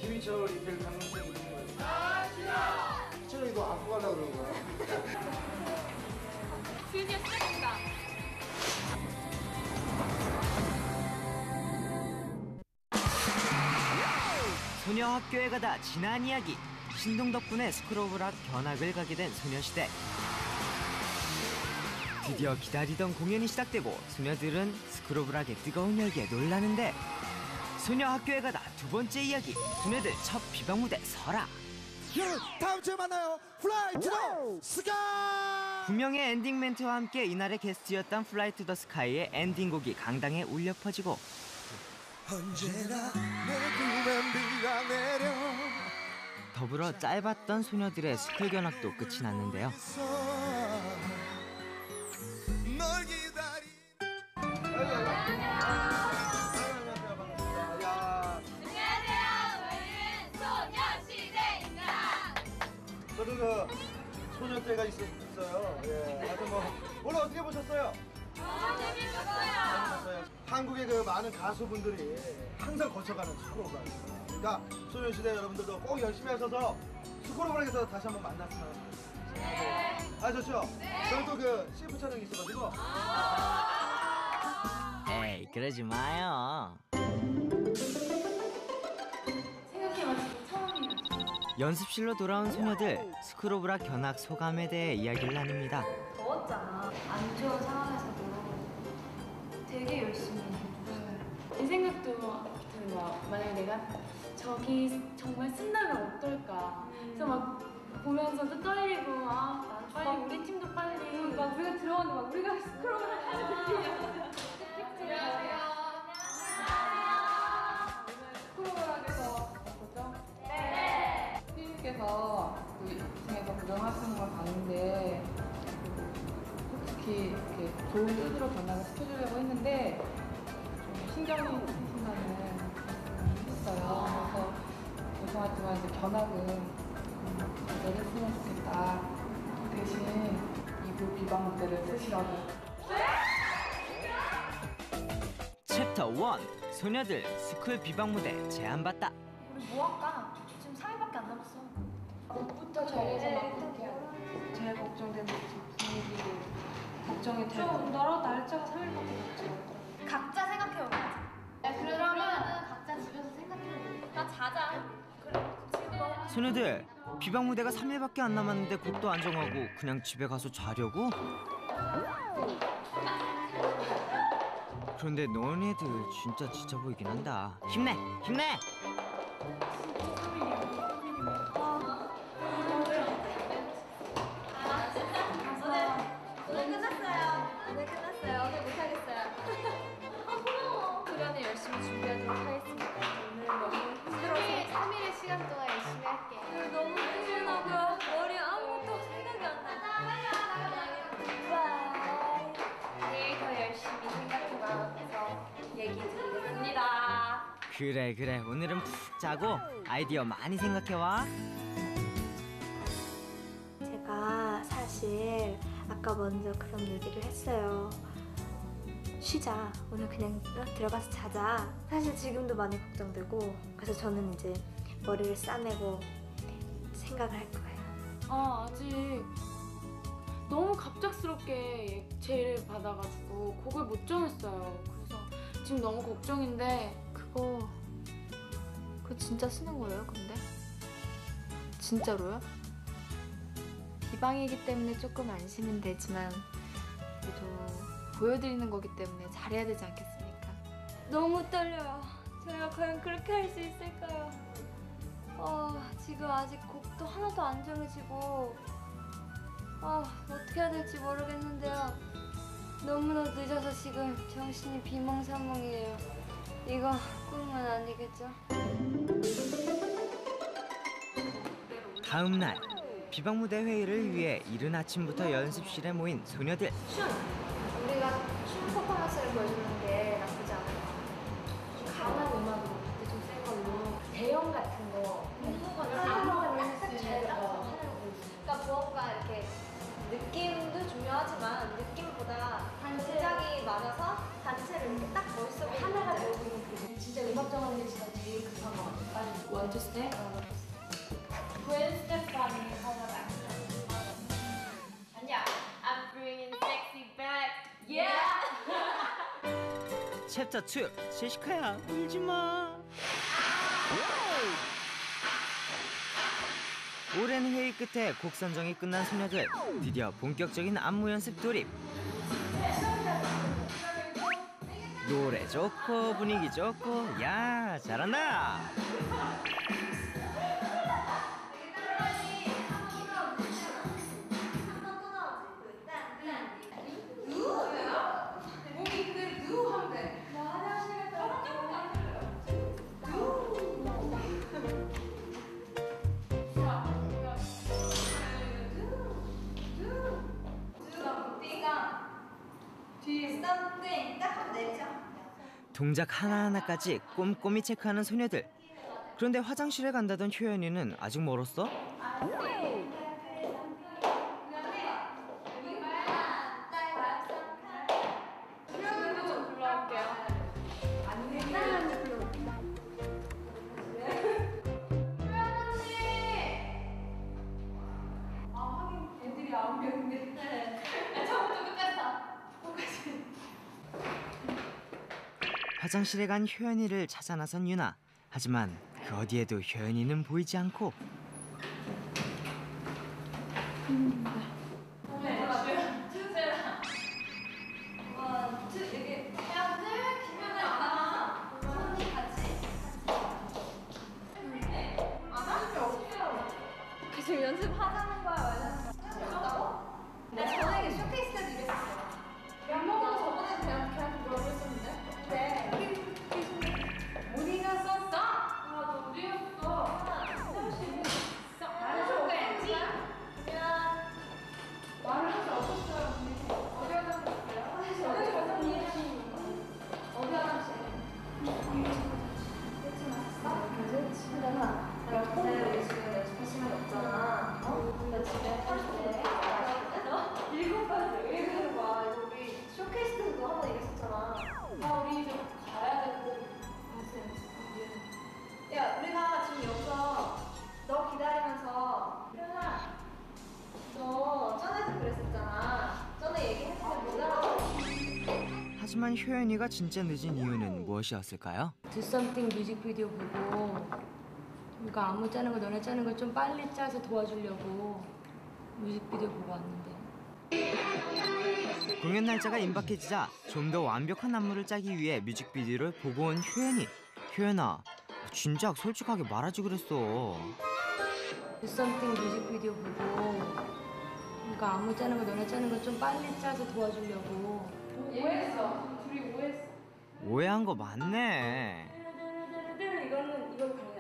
김희철이 될 가능성이 있는 거예요. 아, 싫어! 희철이 너 안고 가려고 그런 거야. 드디어 시작입니다. 소녀 학교에 가다 지난 이야기. 신동 덕분에 스크로브락 견학을 가게 된 소녀시대. 드디어 기다리던 공연이 시작되고 소녀들은 스크로브락의 뜨거운 열기에 놀라는데, 소녀 학교에 가다 두 번째 이야기. 소녀들 첫 비방 무대 설아. 여러분 다음 주에 만나요. 플라이 투 더 스카이. 분명의 엔딩 멘트와 함께 이날의 게스트였던 플라이 투 더 스카이의 엔딩곡이 강당에 울려 퍼지고, 언제나 내 꿈엔 비가 내려. 더불어 짧았던 소녀들의 스쿨 견학도 끝이 났는데요. 널 기다리. 저도 그 소녀 때가 있었어요. 예. 하여튼 뭐 오늘 어떻게 보셨어요? 재밌었어요. 한국의 그 많은 가수분들이 항상 거쳐가는 스크로브락. 그러니까 소녀시대 여러분들도 꼭 열심히 하셔서 스크로브락에서 다시 한번 만났으면 좋겠습니다. 네. 아 좋죠? 네. 저희도 그 CF 촬영이 있어가지고. 에이, 그러지 마요. 생각해봤을 처음이에요. 연습실로 돌아온 소녀들, 스크로브락 견학 소감에 대해 이야기를 나눕니다. 더웠잖아. 안 좋은 상황에서도 되게 열심히 했어요. 이 생각도 드는 거야. 만약에 내가 저기 정말 쓴다면 어떨까. 그래서 막 보면서도 떨리고, 아, 난 빨리 우리 팀도 빨리. 막 우리가 들어오는데 막 우리가 스크롤을 하는 느낌이었어요. 안녕하세요. 스크롤락에서 봤었죠? 네. 피디님께서 그 2층에서 구경하시는 걸 봤는데, 솔직히 이렇게 좋은 뜻으로 견학을 시켜주려고 했는데 좀 신경이 쓰신다는 했어요. 그래서 죄송하지만 이제 견학은 내렸으면 좋겠다. 대신 이부 비방 무대를 쓰시라고. 챕터 1. 소녀들 스쿨 비방 무대 제안받다. 우리 뭐 할까? 지금 3일밖에 안 남았어. 옷부터 정해서 막 제일 걱정되는 분위기도 걱정이 되고. 좀 너랑 날짜가 3일밖에 남지. 각자 생각해보자. 그러면은 각자 집에서 생각해보자. 나 자자. 그래. 소녀들 비방 무대가 3일밖에 안 남았는데 곡도 안 정하고 그냥 집에 가서 자려고? 그런데 너네들 진짜 지쳐 보이긴 한다. 힘내! 힘내! 오늘 끝났어요. 오늘 끝났어요. 오늘 못하겠어요. 그러면 열심히 준비하도록 하겠습니다. 오늘 너무 힘들어서 3일의 시간 동안 열심히 할게. 오늘 너무 힘들다고요. 머리 아무것도 생각이 안 나. 바이. 내일 더 열심히 생각해봐서 얘기 드리겠습니다. 그래 오늘은 푹 자고 아이디어 많이 생각해와. 제가 사실 아까 먼저 그런 얘기를 했어요. 쉬자. 오늘 그냥 들어가서 자자. 사실 지금도 많이 걱정되고, 그래서 저는 이제 머리를 싸매고 생각을 할 거예요. 아직 너무 갑작스럽게 제의를 받아가지고 곡을 못 정했어요. 그래서 지금 너무 걱정인데. 그거 진짜 쓰는 거예요, 근데? 진짜로요? 비방이기 때문에 조금 안심은 되지만 그래도 보여드리는 거기 때문에 잘해야 되지 않겠습니까? 너무 떨려요. 저희가 과연 그렇게 할 수 있을까요? 지금 아직 곡도 하나도 안 정해지고 어떻게 해야 될지 모르겠는데요. 너무나 늦어서 지금 정신이 비몽사몽이에요. 이거 꿈은 아니겠죠? 다음 날 비방 무대 회의를 위해 이른 아침부터 연습실에 모인 소녀들. 우리가 춤 퍼포먼스를 보여주는 게 나쁘지 않아요. 강한 음악으로 그때 좀 센 걸로 대형 같은 거 안무가 잘 따라서 하는 거 있어요. 그러니까 무언가 이렇게 느낌도 중요하지만 느낌보다 동작이 많아서 단체를 이렇게 딱 멋있어 보이는 하나가 되고 있는 그 진짜 음악 정하는 게 진짜 제일 급한 것 같아요. 빨리. 원투 Gwen Stefani, how about that? And yeah, I'm bringing sexy back. Yeah. 챕터 2 제시카야 울지마. 오랜 회의 끝에 곡 선정이 끝난 소녀들 드디어 본격적인 안무 연습 돌입. 노래 좋고 분위기 좋고 야 잘한다. 동작 하나하나까지 꼼꼼히 체크하는 소녀들. 그런데 화장실에 간다던 효연이는 아직 멀었어? 화장실에 간 효연이를 찾아 나선 유나. 하지만 그 어디에도 효연이는 보이지 않고. 지금 연습하자는 거야, 말하는 거야? 나 전에 쇼케이스 때도 이랬었어. 멤버가 저번에 걔한테 뭐라고 했었는데? 근데 어디가 썼어? 너 어디였어? 말을 좀 해야지. 그냥 말을 할 수 없었어요. 어디 화장실이었어요? 어디 화장실? 그치? 집에다가 내가 근데 우리 지금 연습할 시간이 없잖아. 나 집에 할 때 일곱 가지 읽는 거야. 우리 쇼케이스 때도 한번 얘기했었잖아. 우리 이제 가야 되고. 야, 우리가 지금 여기서 너 기다리면서 효연아, 너 전에도 그랬었잖아. 전에 얘기했을 때 못 알아서. 하지만 효연이가 진짜 늦은 이유는 무엇이었을까요? Do Something 뮤직비디오 보고 그러니까 안무 짜는 거 너네 짜는 걸 좀 빨리 짜서 도와주려고 뮤직비디오 보고 왔는데 공연 날짜가 임박해지자 좀 더 완벽한 안무를 짜기 위해 뮤직비디오를 보고 온 효연이. 효연아 진작 솔직하게 말하지 그랬어. Do Something 뮤직비디오 보고 그러니까 안무 짜는 거 너네 짜는 걸 좀 빨리 짜서 도와주려고 오해했어. 둘이 오해했어. 오해한 거 맞네. 이거는 가능해.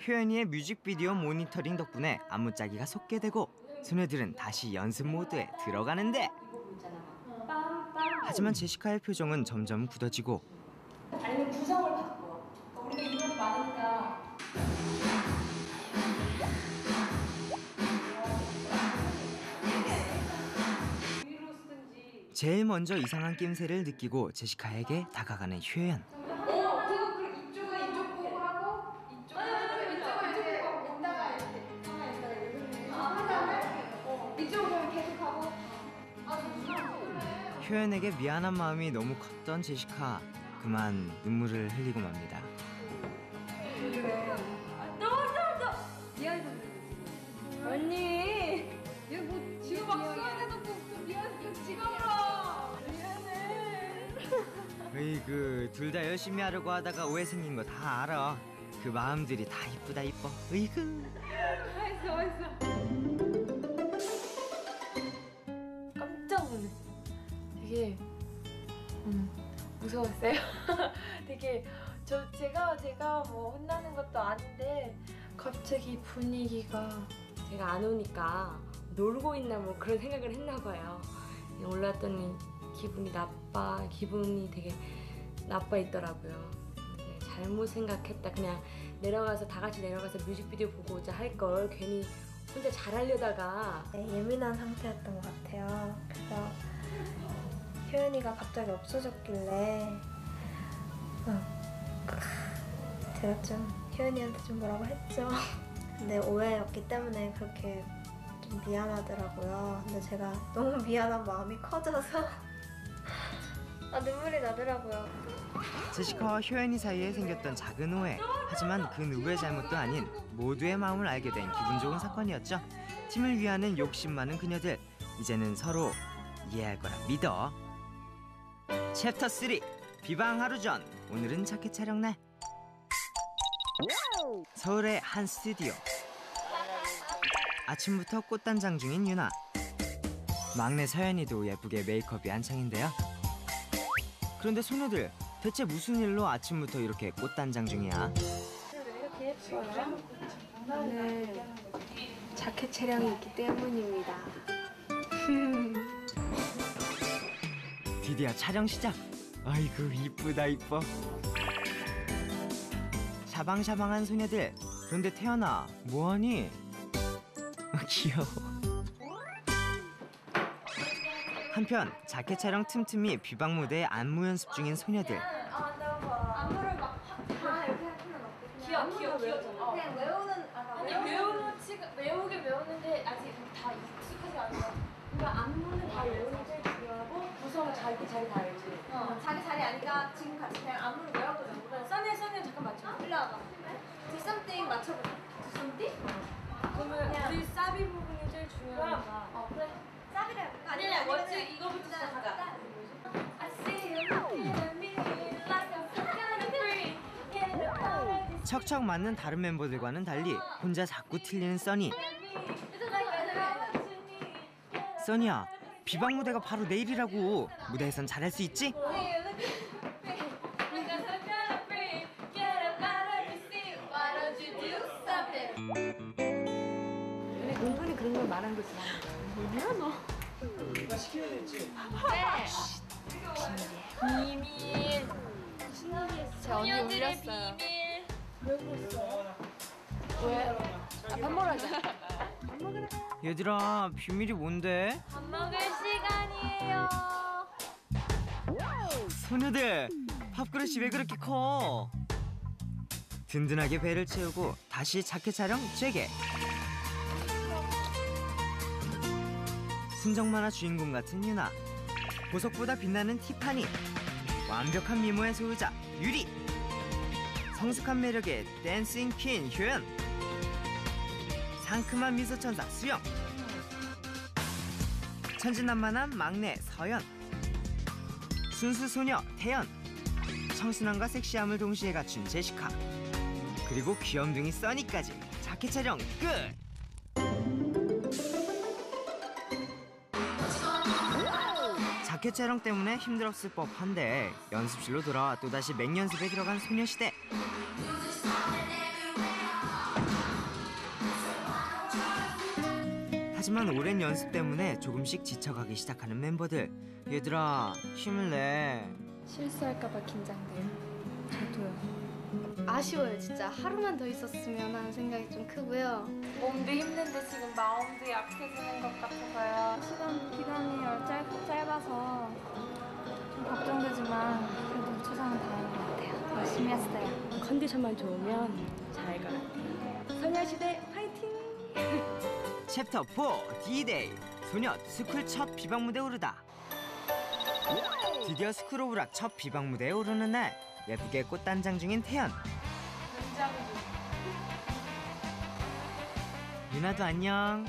효연이의 뮤직비디오 모니터링 덕분에 안무 짜기가 속게 되고 소녀들은 다시 연습 모드에 들어가는데 하지만 제시카의 표정은 점점 굳어지고 아니면 구성을 바꿔. 우리가 인원이 많으니까 위로 쓰든지. 제일 먼저 이상한 낌새를 느끼고 제시카에게 다가가는 효연. 그리고 이쪽은 이쪽 보고 하고 이쪽은 이쪽 보고 이따가 이렇게 하다가 이쪽으로 계속 하고. 효연에게 미안한 마음이 너무 컸던 제시카. 그만 눈물을 흘리고 맙니다. 언니, 얘 뭐 지금 막 써야 돼놓고 좀 미안해. 지갑으로. 미안해. 으이그 둘 다 열심히 하려고 하다가 오해 생긴 거 다 알아. 그 마음들이 다 이쁘다 이뻐. 으이그. 맛있어. 깜짝 놀랐어. 되게 무서웠어요. 되게 제가 뭐 혼나는 것도 아닌데 갑자기 분위기가 제가 안 오니까 놀고 있나 뭐 그런 생각을 했나 봐요. 올랐더니 기분이 되게 나빠 있더라고요. 네, 잘못 생각했다. 그냥 내려가서 다 같이 내려가서 뮤직비디오 보고 오자 할 걸 괜히 혼자 잘하려다가 예민한 상태였던 것 같아요. 그래서 효연이가 갑자기 없어졌길래 제가 좀 효연이한테 좀 뭐라고 했죠. 근데 오해였기 때문에 그렇게 좀 미안하더라고요. 근데 제가 너무 미안한 마음이 커져서 눈물이 나더라고요. 제시카와 효연이 사이에 생겼던 작은 오해. 하지만 그 누구의 잘못도 아닌 모두의 마음을 알게 된 기분 좋은 사건이었죠. 팀을 위하는 욕심 많은 그녀들. 이제는 서로 이해할 거라 믿어. 챕터 3 비방 하루 전. 오늘은 자켓 촬영 날. 서울의 한 스튜디오. 아침부터 꽃단장 중인 유나. 막내 서연이도 예쁘게 메이크업이 한창인데요. 그런데 소녀들 대체 무슨 일로 아침부터 이렇게 꽃단장 중이야? 이렇게 예뻐요? 오늘 자켓 촬영이 있기 때문입니다. 드디어 촬영 시작. 아이고 이쁘다 이뻐. 샤방샤방한 소녀들. 그런데 태연아 뭐하니? 귀여워. 한편 자켓 촬영 틈틈이 비방 무대에 안무 연습 중인 소녀들. 안무를 막다 이렇게 할 필요는 없고 귀여워. 그냥 외우는 외우긴 외우는데 아직 다 익숙하지 않아요. 그러니까 안무는 다 외우는 게 제일 중요하고 구성은 자기 자리 다 알지. 자기 자리 아니까 지금 같이 그냥 안무를 외워보자. 써니야 잠깐 맞춰. 일로 와봐. Do something 맞춰보자. Do something? 그러면 우리 사비 부분이 제일 중요하니까. 그래. 짭이래. 아니야 멋지 이거부터 시작하자. I see you looking at me like I'm some kind of freak. Get it already. 척척 맞는 다른 멤버들과는 달리 혼자 자꾸 틀리는 써니. 써니야 비방 무대가 바로 내일이라고. 무대에선 잘할 수 있지? 은근히 그런 걸 말한 거지. 뭐야 너? 누가 시켜야 될지. 비밀. 제 언니 울렸어요. 왜? 밥 먹으러 가자. 얘들아 비밀이 뭔데? 밥 먹을 시간이에요. 소녀들 밥그릇이 왜 그렇게 커? 든든하게 배를 채우고 다시 자켓 촬영 재개. 순정 만화 주인공 같은 유나. 보석보다 빛나는 티파니. 완벽한 미모의 소유자 유리. 성숙한 매력의 댄싱 퀸 효연. 상큼한 미소 천사 수영. 천진난만한 막내 서연. 순수 소녀 태연. 청순함과 섹시함을 동시에 갖춘 제시카. 그리고 귀염둥이 써니까지. 자켓 촬영 끝! 자켓 촬영 때문에 힘들었을 법한데 연습실로 돌아와 또다시 맹연습에 들어간 소녀시대. 하지만 오랜 연습 때문에 조금씩 지쳐가기 시작하는 멤버들. 얘들아 힘을 내. 실수할까봐 긴장돼요. 저도요. 아쉬워요. 진짜 하루만 더 있었으면 하는 생각이 좀 크고요. 몸도 힘든데 지금 마음도 약해지는 것 같아서요. 기간이 짧아서 좀 걱정되지만 그래도 최선을 다하는 것 같아요. 열심히 했어요. 컨디션만 좋으면 잘 가요. 소녀시대 화이팅! 챕터 4 D-Day. 소녀 스쿨 첫 비방 무대에 오르다. 드디어 스쿨 오브 락 첫 비방 무대에 오르는 날. 예쁘게 꽃단장 중인 태연. 유나도 안녕.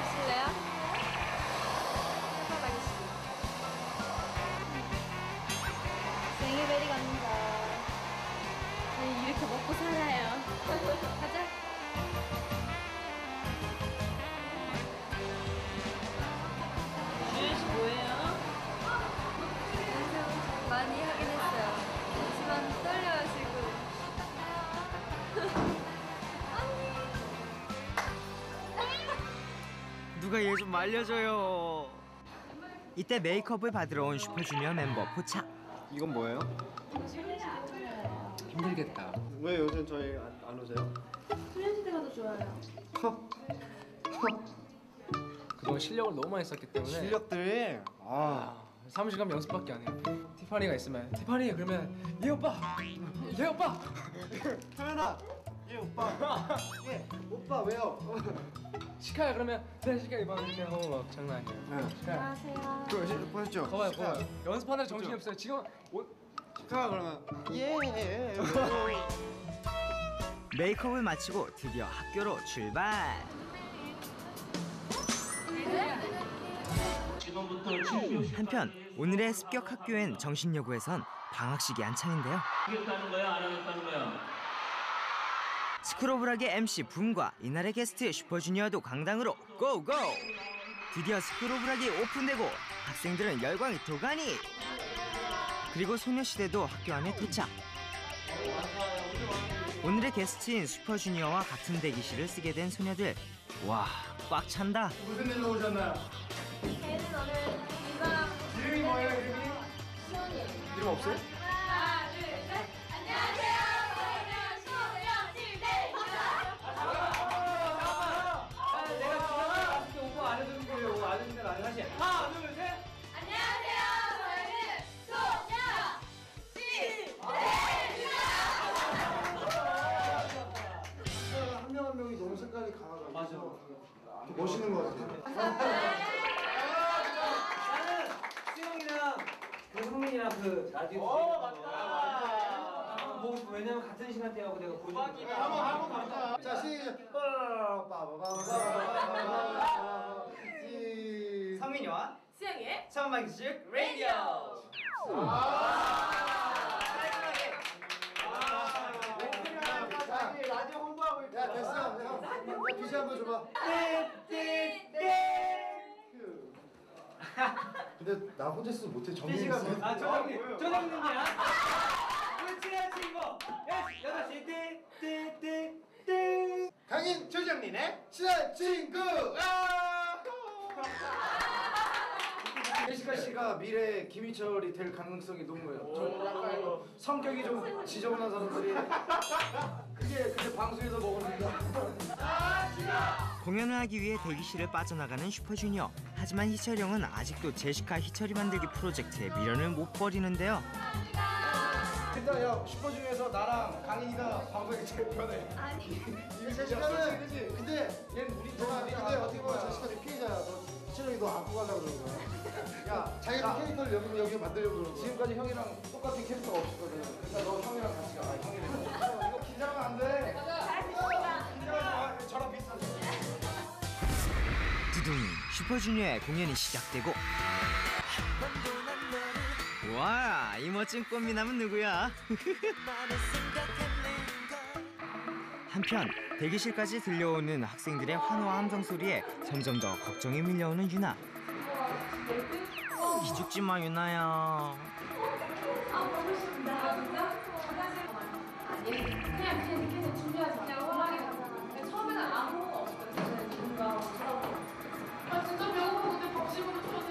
드실래요? 생일베리 갑니다. 저희 이렇게 먹고 살아요. 가자. 주윤 씨 뭐예요? 많이 하긴 했어요. 하지만 떨려요 지금. 누가 얘 좀 말려줘요. 이때 메이크업을 받으러 온 슈퍼주니어 멤버 포차. 이건 뭐예요? 힘들겠다. 왜 요즘 저희 안 오세요? 소녀시대가 더 좋아요. 그동안 실력을 너무 많이 썼기 때문에 실력들이 사무실 가면 연습밖에 안 해요. 티파니가 있으면 티파니 그러면 얘 오빠! 얘 오빠! 태연아 예 오빠. 예 오빠 왜요? 시카야 그러면 네 시카 이번 이렇게 하고 막 장난 아니에요. 시카야. 안녕하세요. 그 보셨죠? 거봐요. 연습하느라 정신이 없어요. 지금 시카 그러면 예. 메이크업을 마치고 드디어 학교로 출발. 한편 오늘의 습격 학교엔 정신여고에선 방학식이 한창인데요. 하겠다는 거야? 안 하겠다는 거야? 스크로블하게 MC 붐과 이날의 게스트 슈퍼주니어도 강당으로 고고! 드디어 스크로블하기 오픈되고 학생들은 열광이 도가니! 그리고 소녀시대도 학교 안에 도착. 오늘의 게스트인 슈퍼주니어와 같은 대기실을 쓰게 된 소녀들. 와, 꽉 찬다. 무슨 일로 오셨나요? 저희는 오늘 이거랑 이름이 뭐예요 이름이? 시원이에요. 이름 없어요? 하나, 둘, 셋. 안녕하세요. 저희는 소녀시대. 내가 지금 오빠 안 해주는 거예요. 오빠 안 해주는 안 하시. 하나 둘 셋. 안녕하세요. 저희는 소녀시대. 한 명 한 명이 너무 색깔이 강하고 맞아. 멋있는 것 같아요. 수영이랑 그 성민이랑 그 라디오 맞다. 뭐 왜냐면 같은 시간대하고 내가 보니까 한번 가자. 자 시작. 성민이와 수영이의 처음 기술 라디오. 라디오 홍보하고 있다. 야 됐어. 형 비시 한번 줘봐. 근데 나 혼자 쓰 못해. 정민이가 아 조정님이야. 우리 친한 친구. 8시 띠띠띠띠. 강인 조정민의 친한 친구. 예시카 씨가 미래 김희철이 될 가능성이 높아요. 저 약간 성격이 좀 지저분한 사람들이 그게 방송에서 먹었는데. 공연을 하기 위해 대기실을 빠져나가는 슈퍼주니어. 하지만 희철이 형은 아직도 제시카 희철이 만들기 프로젝트에 미련을 못 버리는데요. 일단 야 슈퍼주니어에서 나랑 강인이가 방송이 제일 편해. 아니. 이게 제시카는 그지? 근데 얘는 우리 근데 어떻게 보면 제시카 네 피해자야. 너 희철이 너 안고 가려고 그러는 거야. 야 자기가 캐릭터를 여기 만들려고 그러는 거야. 지금까지 형이랑 똑같은 캐릭터가 없었거든. 그러니까 너 형이랑 같이 가. 형이랑. 이거 긴장하면 안 돼. 긴장하지 마. 저랑 비슷하지. 두둥, 슈퍼주니어의 공연이 시작되고. 와, 이 멋진 꽃미남은 누구야? 한편 대기실까지 들려오는 학생들의 환호와 함성 소리에 점점 더 걱정이 밀려오는 유나. 기죽지 마 유나야. 아 보고 싶다. 아니 그냥 계속 준비하자. 그냥 음악에 가자. 처음에는 아무것도 없었거든. 뭔가 아 진짜 배고파. 근데 밥집으로 쳐줘.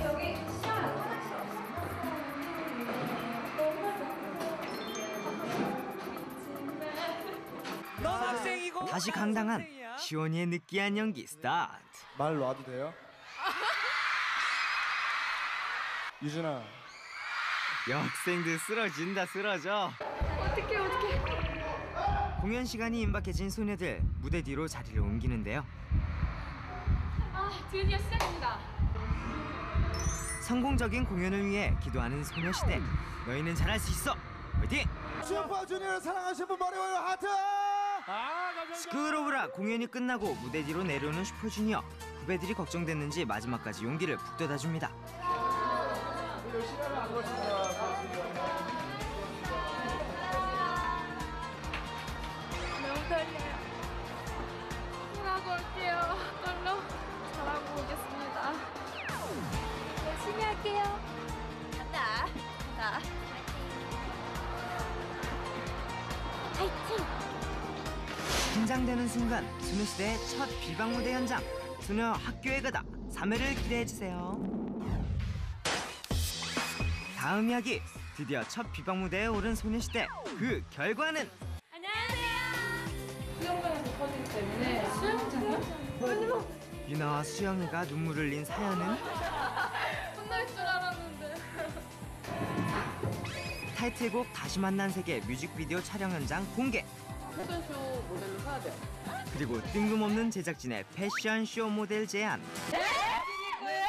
여기 시간이 화장실 없어. 넌 학생이고 다시 강당한 시원이의 느끼한 연기 스타트. 말 놔도 돼요? 유준아. 여학생들 쓰러진다 쓰러져. 어떡해. 공연 시간이 임박해진 소녀들 무대 뒤로 자리를 옮기는데요. 아 드디어 시작입니다. 성공적인 공연을 위해 기도하는 소녀시대. 너희는 잘할 수 있어. 화이팅! 슈퍼주니어를 사랑하시는 분 머리 위로 하트. 스크로브라 공연이 끝나고 무대 뒤로 내려오는 슈퍼주니어. 후배들이 걱정됐는지 마지막까지 용기를 북돋아줍니다. 너무 떨려요. 잘하고 올게요. 떨려. 잘하고 오겠습니다. 열심히 할게요. 간다. 파이팅! 긴장되는 순간 소녀시대의 첫 비방 무대 현장. 소녀 학교에 가다 3회를 기대해주세요. 다음 이야기. 드디어 첫 비방 무대에 오른 소녀시대. 그 결과는? 수영장이 높아지기 때문에 수영장이요? 유나와 수영이가 눈물 흘린 사연은? 혼날 줄 알았는데. 타이틀곡 다시 만난 세계 뮤직비디오 촬영 현장 공개. 패션쇼 모델로 서야 돼요. 그리고 뜬금없는 제작진의 패션쇼 모델 제안. 네? 거예요?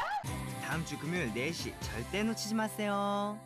다음 주 금요일 4시 절대 놓치지 마세요.